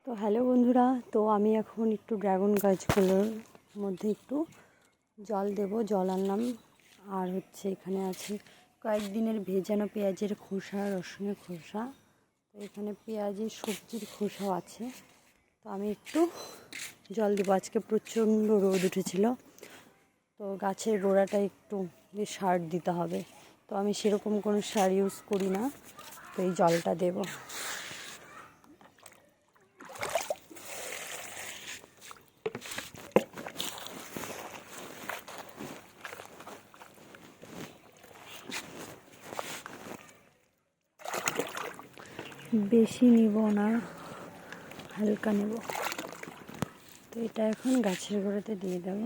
তো হ্যালো বন্ধুরা, তো আমি এখন একটু ড্রাগন গাছগুলোর মধ্যে একটু জল দেব। জল আনলাম, আর এখানে আছে কয়েকদিনের ভেজানো পেঁয়াজের খোসা, রসুনের খোসা। তো এখানে পেঁয়াজের সবজির খোসাও আছে। তো আমি একটু জল দেবো। আজকে প্রচণ্ড রোদ উঠেছিল, তো গাছের গোড়াটা একটু সার দিতে হবে। তো আমি সেরকম কোনো সার ইউজ করি না, তো এই জলটা দেবো। বেশি নিব না, হালকা নেব। তো এটা এখন গাছের গোড়াতে দিয়ে দেব।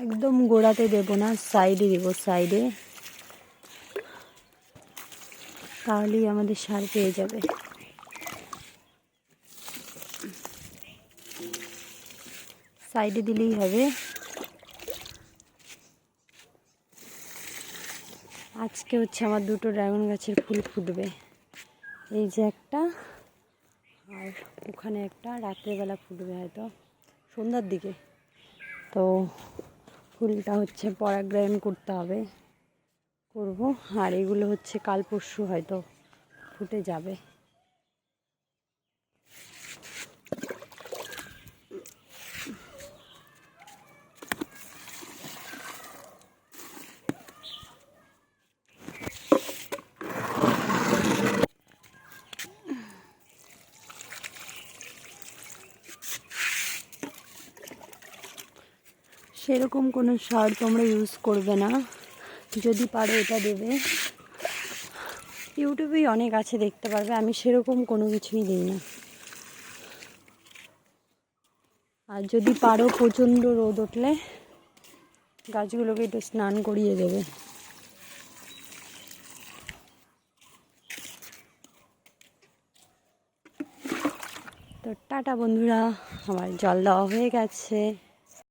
একদম গোড়াতে দেব না, সাইডে দেব, সাইডে, তাহলেই আমাদের সার পেয়ে যাবে। সাইডে দিলেই হবে। আজকে আমার দুটো ড্রাগন গাছের ফুল ফুটবে। এই যে একটা, আর ওখানে একটা রাত্রেবেলা ফুটবে, হয়তো সন্ধ্যার দিকে। তো ফুলটা পরাগায়ন করতে হবে, করব। আর এগুলো কাল পরশু হয়তো ফুটে যাবে। সেরকম কোনো সার তোমরা ইউজ করবে না, যদি পারো এটা দেবে। ইউটিউবেই অনেক আছে, দেখতে পারবে। আমি সেরকম কোনো কিছুই দিই না। আর যদি পারো, প্রচণ্ড রোদ উঠলে গাছগুলোকে একটু স্নান করিয়ে দেবে। তো টাটা বন্ধুরা, আমার জল দেওয়া হয়ে গেছে।